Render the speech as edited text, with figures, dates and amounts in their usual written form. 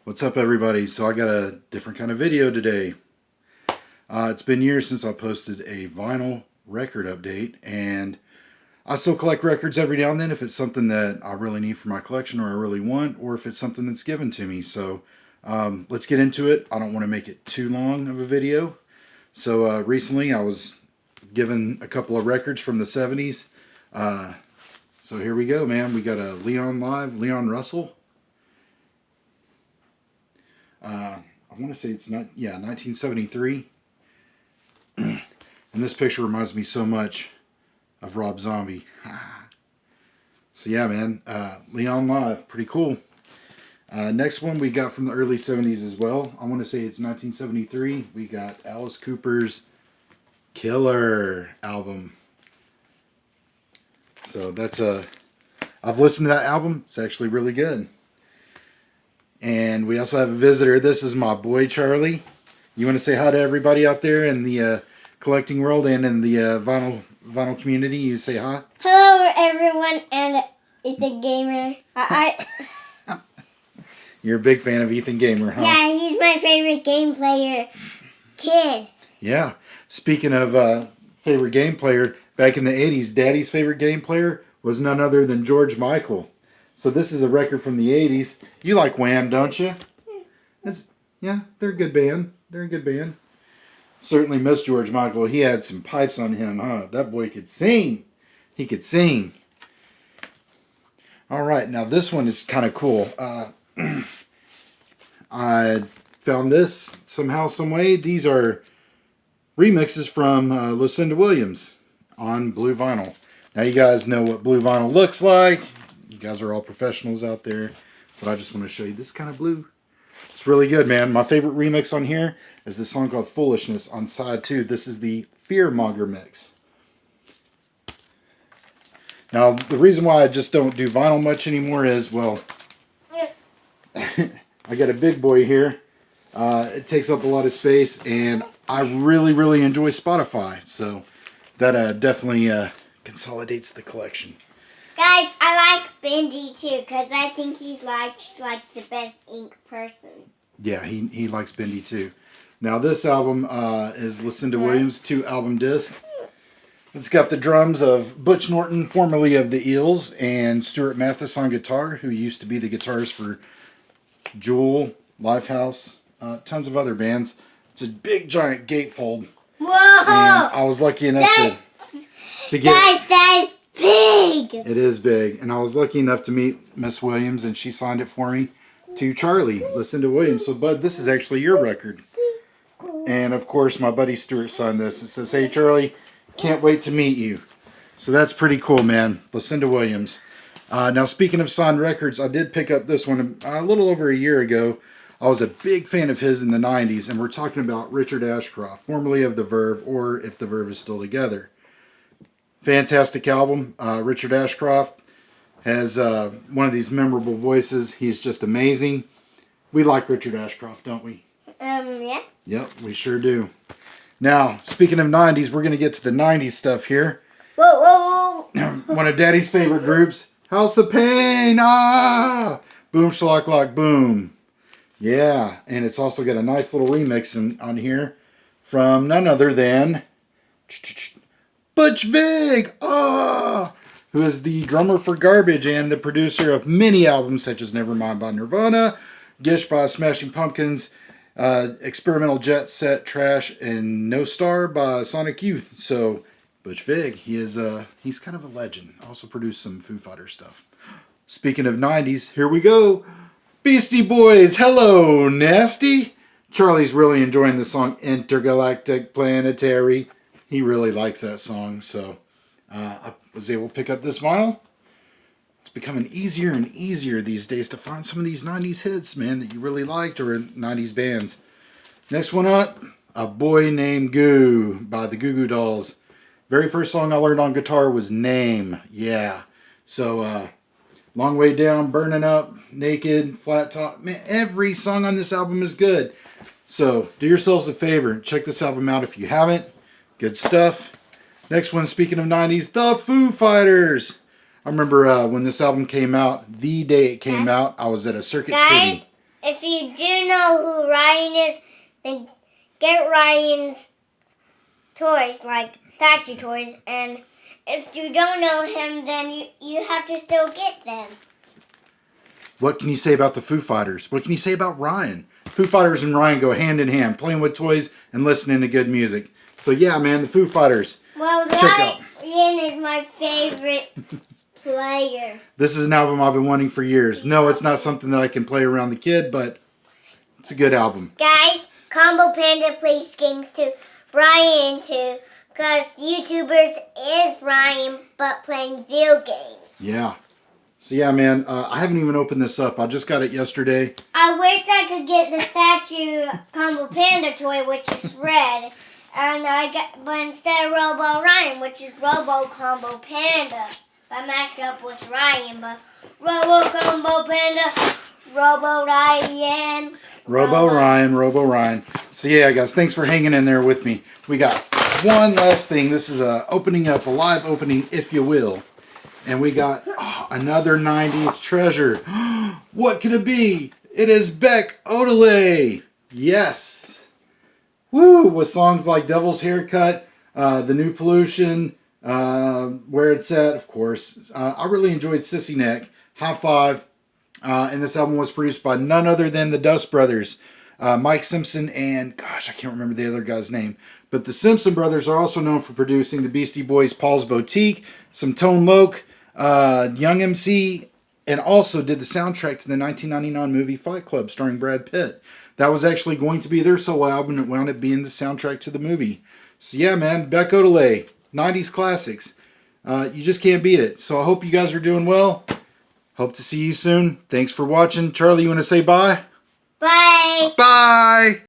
What's up, everybody? So I got a different kind of video today. It's been years since I posted a vinyl record update, and I still collect records every now and then if it's something that I really need for my collection or I really want, or if it's something that's given to me. So let's get into it. I don't want to make it too long of a video. So recently I was given a couple of records from the 70s. So here we go, man. We got a Leon Russell. I want to say it's not, yeah, 1973. And this picture reminds me so much of Rob Zombie. So yeah, man, Leon Live, pretty cool. Next one we got from the early 70s as well. I want to say it's 1973. We got Alice Cooper's Killer album. So that's I've listened to that album. It's actually really good. And we also have a visitor. This is my boy Charlie. You want to say hi to everybody out there in the collecting world and in the vinyl community? You say hi. Hello, everyone, and Ethan Gamer. You're a big fan of Ethan Gamer, huh? Yeah, he's my favorite game player kid. Yeah. Speaking of favorite game player, back in the 80s, Daddy's favorite game player was none other than George Michael. So this is a record from the 80s. You like Wham, don't you? Yeah, they're a good band. They're a good band. Certainly miss George Michael. He had some pipes on him, huh? That boy could sing. He could sing. All right, now this one is kind of cool. I found this somehow, some way. These are remixes from Lucinda Williams on blue vinyl. Now you guys know what blue vinyl looks like. You guys are all professionals out there, but I just want to show you this kind of blue. It's really good, man. My favorite remix on here is this song called Foolishness on side 2. This is the Fearmonger mix. Now, the reason why I just don't do vinyl much anymore is, well, I got a big boy here. It takes up a lot of space, and I really enjoy Spotify. So that definitely consolidates the collection. Guys, I like Benji too, because I think he's like the best ink person. Yeah, he likes Bendy too. Now this album is Lucinda Williams' 2-album disc. It's got the drums of Butch Norton, formerly of the Eels, and Stuart Mathis on guitar, who used to be the guitarist for Jewel, Lifehouse, tons of other bands. It's a big giant gatefold. Whoa! And I was lucky enough to get... Guys, that is big! It is big. And I was lucky enough to meet Miss Williams, and she signed it for me to Charlie, Lucinda Williams. So, bud, this is actually your record. And, of course, my buddy Stuart signed this. It says, "Hey, Charlie, can't wait to meet you." So that's pretty cool, man. Lucinda Williams. Now, speaking of signed records, I did pick up this one a little over a year ago. I was a big fan of his in the 90s, and we're talking about Richard Ashcroft, formerly of The Verve, or If The Verve Is Still Together. Fantastic album. Richard Ashcroft has one of these memorable voices. He's just amazing. We like Richard Ashcroft, don't we? Yeah. Yep, we sure do. Now, speaking of 90s, we're going to get to the 90s stuff here. Whoa. One of Daddy's favorite groups, House of Pain. Ah! Boom, Shalak, Lock, Boom. Yeah, and it's also got a nice little remix on here from none other than Butch Vig, who is the drummer for Garbage and the producer of many albums such as Nevermind by Nirvana, Gish by Smashing Pumpkins, Experimental Jet Set Trash, and No Star by Sonic Youth. So Butch Vig, he's kind of a legend. Also produced some Foo Fighters stuff. Speaking of 90s, here we go. Beastie Boys, Hello Nasty. Charlie's really enjoying the song Intergalactic Planetary. He really likes that song, so I was able to pick up this vinyl. It's becoming easier and easier these days to find some of these 90s hits, man, that you really liked, or 90s bands. Next one up, A Boy Named Goo by the Goo Goo Dolls. Very first song I learned on guitar was Name. Yeah. So, Long Way Down, Burning Up, Naked, Flat Top. Man, every song on this album is good. So, do yourselves a favor. Check this album out if you haven't. Good stuff. Next one, speaking of 90s, the Foo Fighters. I remember when this album came out, the day it came out, I was at a Circuit City. if you do know who Ryan is, then get Ryan's toys, like statue toys. And if you don't know him, then you have to still get them. What can you say about the Foo Fighters? What can you say about Ryan? Foo Fighters and Ryan go hand in hand, playing with toys and listening to good music. So yeah, man, the Foo Fighters. Well, Check out. Ryan is my favorite player. This is an album I've been wanting for years. No, it's not something that I can play around the kid, but it's a good album. Guys, Combo Panda plays games too. Ryan too. Because YouTubers is Ryan, but playing video games. Yeah. So yeah, man, I haven't even opened this up. I just got it yesterday. I wish I could get the statue Combo Panda toy, which is red. But instead of Robo Ryan, which is Robo Combo Panda. I mashed up with Ryan, but Robo Combo Panda, Robo Ryan. Robo Ryan. So yeah, guys, thanks for hanging in there with me. We got one last thing. This is a live opening, if you will. And we got another 90s treasure. What could it be? It is Beck Odelay. Yes. Woo! With songs like Devil's Haircut, The New Pollution, Where It's At, of course. I really enjoyed Sissy Neck, High Five. And this album was produced by none other than the Dust Brothers. Mike Simpson and, gosh, I can't remember the other guy's name. But the Simpson brothers are also known for producing the Beastie Boys' Paul's Boutique, some Tone Loc, Young MC, and also did the soundtrack to the 1999 movie Fight Club starring Brad Pitt. That was actually going to be their solo album. It wound up being the soundtrack to the movie. So yeah, man, Beck Odelay, 90s classics. You just can't beat it. So I hope you guys are doing well. Hope to see you soon. Thanks for watching. Charlie, you want to say bye? Bye. Bye.